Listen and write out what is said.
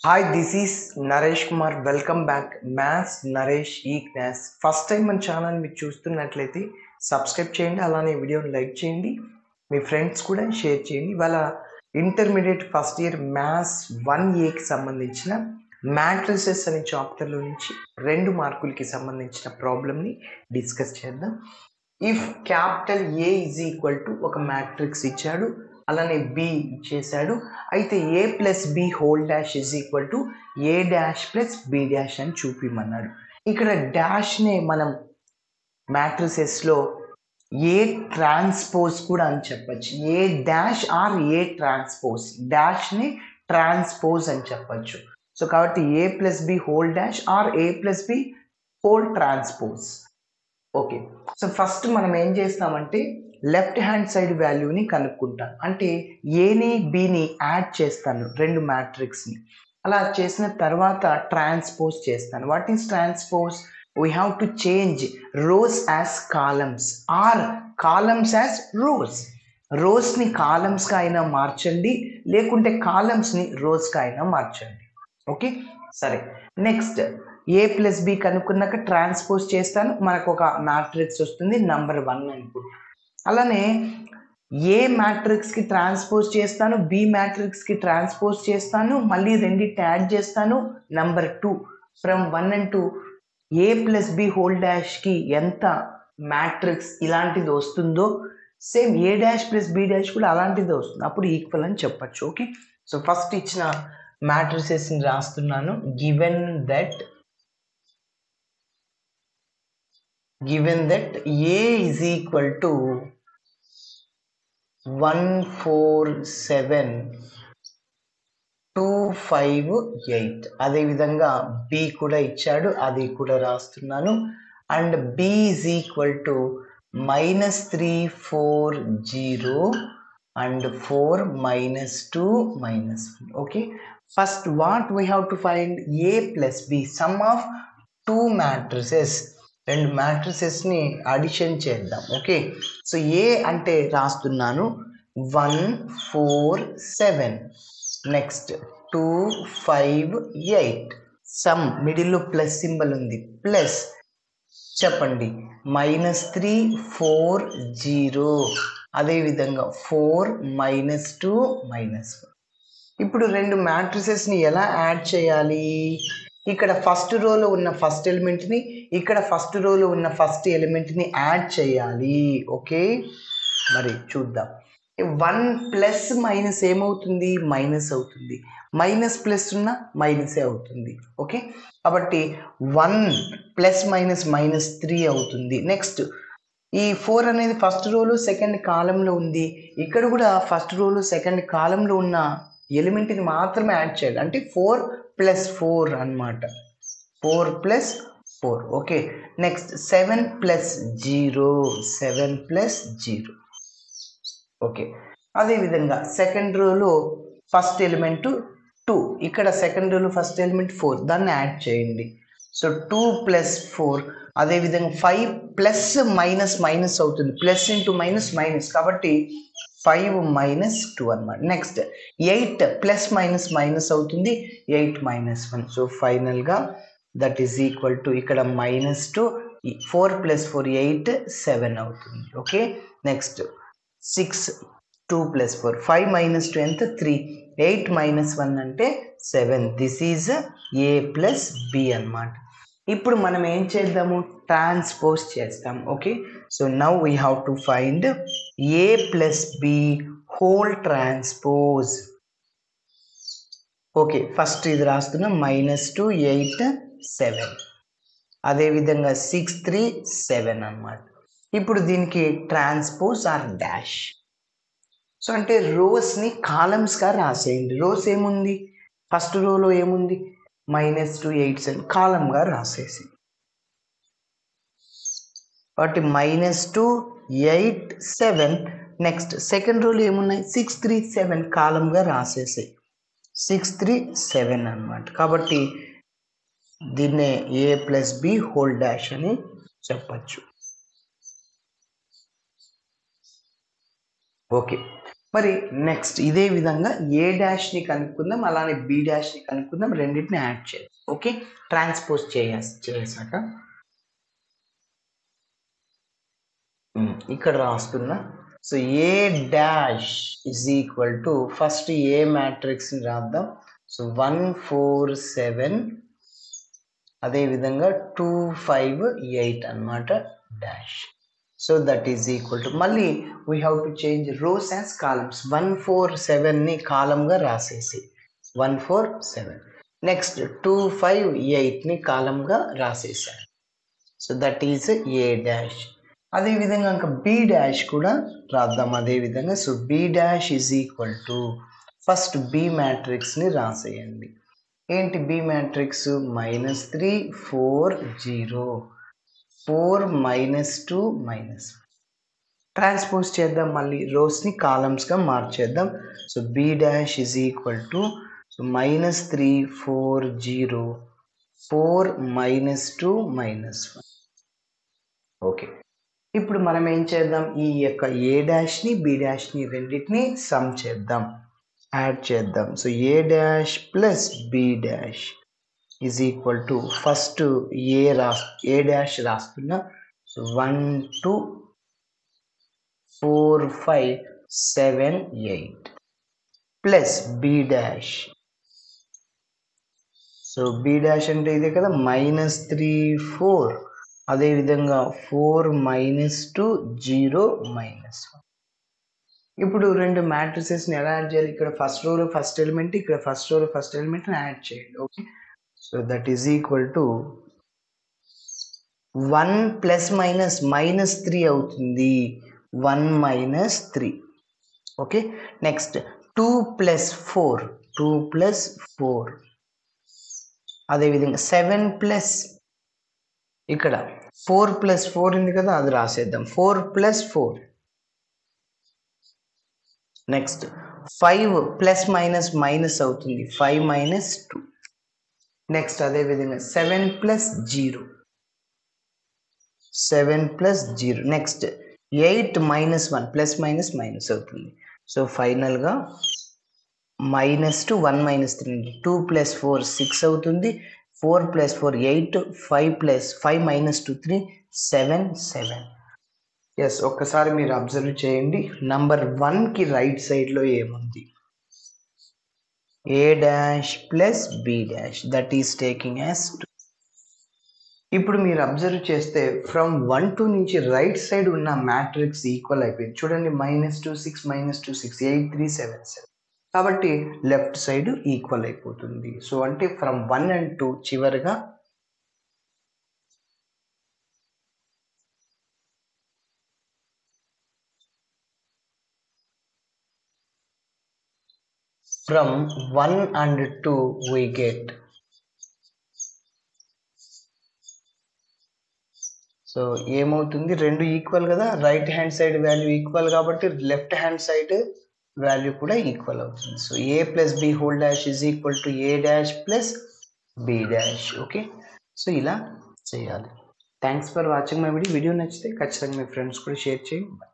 Hi, this is Naresh Kumar. Welcome back. Maths Naresh E-Class. First time మన channel మీరు చూస్తున్నట్లయితే subscribe చేయండి, అలానే వీడియోని లైక్ చేయండి, మీ ఫ్రెండ్స్ కూడా షేర్ చేయండి. ఇవాళ ఇంటర్మీడియట్ ఫస్ట్ ఇయర్ మ్యాథ్స్ 1Aకి సంబంధించిన మ్యాట్రిసెస్ అనే చాప్టర్లో నుంచి 2 మార్కులకి సంబంధించిన ప్రాబ్లమ్ని డిస్కస్ చేద్దాం. If capital A is equal to ఒక మ్యాట్రిక్స్ ఇచ్చాడు, అలానే బి ఇచ్చేసాడు, అయితే A plus B whole dash is equal to A dash plus B dash అని చూపిమన్నాడు. ఇక్కడ డాష్నే మనం మ్యాట్రిసెస్లో ఏ ట్రాన్స్పోజ్ కూడా అని చెప్పచ్చు. A dash or A transpose, డాష్ని ట్రాన్స్పోజ్ అని చెప్పచ్చు. సో కాబట్టి A plus B whole dash or A plus B whole transpose. Okay, so first మనం ఏం చేస్తామంటే లెఫ్ట్ హ్యాండ్ సైడ్ వాల్యూని కనుక్కుంటాను. అంటే ఏని బిని యాడ్ చేస్తాను, 2 మ్యాట్రిక్స్ని. అలా చేసిన తర్వాత ట్రాన్స్పోజ్ చేస్తాను. What is transpose? We have to change rows as columns or columns as rows. రోస్ని కాలమ్స్గా అయినా మార్చండి, లేకుంటే కాలమ్స్ని రోస్గా అయినా మార్చండి. ఓకే, సరే. నెక్స్ట్ ఏ ప్లస్ బి కనుక్కున్నాక ట్రాన్స్పోజ్ చేస్తాను, మనకు ఒక మ్యాట్రిక్స్ వస్తుంది నంబర్ 1 అనుకుంటా. అలానే ఏ మ్యాట్రిక్స్కి ట్రాన్స్పోజ్ చేస్తాను, బి మ్యాట్రిక్స్కి ట్రాన్స్పోజ్ చేస్తాను, మళ్ళీ రెండింటిని యాడ్ చేస్తాను, number 2 from 1 and 2 A plus B whole డాష్కి ఎంత మ్యాట్రిక్స్ ఇలాంటిది వస్తుందో సేమ్ ఏ డాష్ ప్లస్ బి డాష్ కూడా అలాంటిది వస్తుంది, అప్పుడు ఈక్వల్ అని చెప్పచ్చు. ఓకే, సో ఫస్ట్ ఇచ్చిన మ్యాట్రిసెస్ని రాస్తున్నాను. Given that A is equal to 1 4 7 2 5 8. అదేవిధంగా B కూడా ఇచ్చాడు, అది కూడా రాస్తున్నాను. And B is equal to -3 4 0 and 4 -2 -1. Okay, first what we have to find? A plus B, sum of 2 matrices. 2 మ్యాట్రిసెస్ని addition చేద్దాం. ఓకే, సో ఏ అంటే రాస్తున్నాను 1 4 7, నెక్స్ట్ 2 5 8, సమ్ మిడిల్లో ప్లస్ సింబల్ ఉంది, ప్లస్ చెప్పండి -3 4 0, అదేవిధంగా 4 -2 -1. ఇప్పుడు 2 మ్యాట్రిసెస్ని ఎలా యాడ్ చేయాలి? ఇక్కడ ఫస్ట్ రోలో ఉన్న ఫస్ట్ ఎలిమెంట్ని, ఇక్కడ ఫస్ట్ రోలో ఉన్న ఫస్ట్ ఎలిమెంట్ని యాడ్ చేయాలి. ఓకే, మరి చూద్దాం. 1 ప్లస్ మైనస్ ఏమవుతుంది? మైనస్ అవుతుంది. మైనస్ ప్లస్ ఉన్న మైనసే అవుతుంది. ఓకే, కాబట్టి 1 ప్లస్ మైనస్ -3 అవుతుంది. నెక్స్ట్ ఈ 4 అనేది ఫస్ట్ రోలో సెకండ్ కాలంలో ఉంది, ఇక్కడ కూడా ఫస్ట్ రోలో సెకండ్ కాలంలో ఉన్న ఎలిమెంట్ని మాత్రమే యాడ్ చేయాలి. అంటే 4 + 4 అన్నమాట, 4 + 4. Okay, next 7 + 0, 7 + 0. ఓకే, అదేవిధంగా సెకండ్ రోలో ఫస్ట్ ఎలిమెంట్ 2, ఇక్కడ సెకండ్ రోలో ఫస్ట్ ఎలిమెంట్ 4, దాన్ని యాడ్ చేయండి. సో 2 + 4, అదేవిధంగా 5 ప్లస్ మైనస్ మైనస్ అవుతుంది, ప్లస్ ఇంటూ మైనస్ మైనస్, కాబట్టి 5 - 2 అన్నమాట. నెక్స్ట్ 8 ప్లస్ మైనస్ మైనస్ అవుతుంది, 8 - 1. సో ఫైనల్గా దట్ ఈజ్ ఈక్వల్ టు ఇక్కడ -2, 4 + 4 8, 7 అవుతుంది. ఓకే, నెక్స్ట్ 6 2 + 4, 5 - 2 ఎంత? 3, 8 - 1 అంటే 7. This is A plus B అన్నమాట. ఇప్పుడు మనం ఏం చేద్దాము? ట్రాన్స్పోజ్ చేస్తాం. Okay, so now we have to find A plus B whole transpose. Okay, first ఇది రాస్తున్నాం, -2 8 7, అదేవిధంగా 6 3 7 అన్నమాట. ఇప్పుడు దీనికి ట్రాన్స్పోజ్ ఆర్ డాష్. సో అంటే రోస్ని కాలమ్స్గా రాసేయండి. రోస్ ఏముంది? ఫస్ట్ రోలో ఏముంది? -2 8 7, కాలంగా రాసేసి, కాబట్టి -2 8 7. నెక్స్ట్ సెకండ్ రోలో ఏమున్నాయి? 6 3 7, కాలంగా రాసేసాయి, 6 3 7 అన్నమాట. కాబట్టి దీన్నే ఏ ప్లస్ బి హోల్ డాష్ అని చెప్పచ్చు. ఓకే, మరి నెక్స్ట్ ఇదే విధంగా ఏ డాష్ని కనుక్కుందాం, అలానే బి డాష్ని కనుక్కుందాం, రెండింటిని యాడ్ చేయాలి. ఓకే, ట్రాన్స్పోజ్ చేసాక ఇక్కడ రాస్తున్నా. So A dash is equal to first A మ్యాట్రిక్స్ని రాద్దాం. సో 1 4 7 అదేవిధంగా 2 5 8 అన్నమాట dash. So that is equal to మళ్ళీ we have to change rows as columns. 1 4 7ని కాలంగా రాసేసి 1 4 7. నెక్స్ట్ 2 5 8ని కాలంగా రాసేసాను. So that is A dash. అదేవిధంగా ఇంకా బి డాష్ కూడా రాద్దాం అదేవిధంగా. So B dash is equal to first B మ్యాట్రిక్స్ని రాసేయండి. ఏంటి బి మ్యాట్రిక్స్? -3 4 0 4 -2 -1. ట్రాన్స్పోజ్ చేద్దాం, మళ్ళీ రోస్ని కాలమ్స్గా మార్చేద్దాం. So B dash is equal to -3 4 0 4 -2 -1. Okay, ఇప్పుడు మనం ఏం చేద్దాం, ఈ యొక్క ఏ డాష్ని బి డాష్ని రెండింటిని సమ్ చేద్దాం, యాడ్ చేద్దాం. So A dash plus B dash is equal to first A dash రాస్తున్నా. So 1 2 4 5 7 8 plus B dash. So B dash అంటే ఇదే కదా, -3 4 అదేవిధంగా 4 -2 0 -1. ఇప్పుడు రెండు మ్యాట్రిసెస్ని ఎలా యాడ్ చేయాలి? ఇక్కడ ఫస్ట్ రోలో ఫస్ట్ ఎలిమెంట్, ఇక్కడ ఫస్ట్ రోలో ఫస్ట్ ఎలిమెంట్ని యాడ్ చేయండి. Okay, so that is equal to 1 ± -3 అవుతుంది, 1 -3. ఓకే, నెక్స్ట్ 2 + 4 2 + 4 అదేవిధంగా 7 ప్లస్ ఇక్కడ 4 + 4 ఉంది కదా, అది రాసేద్దాం. 4 + 4. నెక్స్ట్ 5 ± అవుతుంది, 5 - 2. నెక్స్ట్ అదేవిధంగా 7 + 0 7 + 0. నెక్స్ట్ 8 - 1 ± అవుతుంది. సో ఫైనల్గా -2 1 - 3 2 + 4 6 అవుతుంది, 4 + 4 8 5 -2 3 7 7. ఎస్, ఒక్కసారి మీరు అబ్జర్వ్ చేయండి. నంబర్ 1కి రైట్ సైడ్లో ఏముంది? A dash plus B dash, that is taking as 2. ఇప్పుడు మీరు అబ్జర్వ్ చేస్తే ఫ్రమ్ 1 2 నుంచి రైట్ సైడ్ ఉన్న మ్యాట్రిక్స్ ఈక్వల్ అయిపోయింది. చూడండి, -2 6 -2 6 8 3 7 7. కాబట్టి లెఫ్ట్ సైడ్ ఈక్వల్ అయిపోతుంది. సో అంటే ఫ్రమ్ 1 and 2 చివరిగా from 1 and 2 we get. So ఏమవుతుంది, రెండు ఈక్వల్ కదా, right hand side value equal కాబట్టి లెఫ్ట్ హ్యాండ్ సైడ్ వాల్యూ కూడా ఈక్వల్ అవుతుంది. So A plus B whole dash is equal to A dash plus B dash. Okay, so ఇలా చేయాలి. Thanks for watching my video. Video నచ్చితే ఖచ్చితంగా మీ friends కూడా share చేయండి.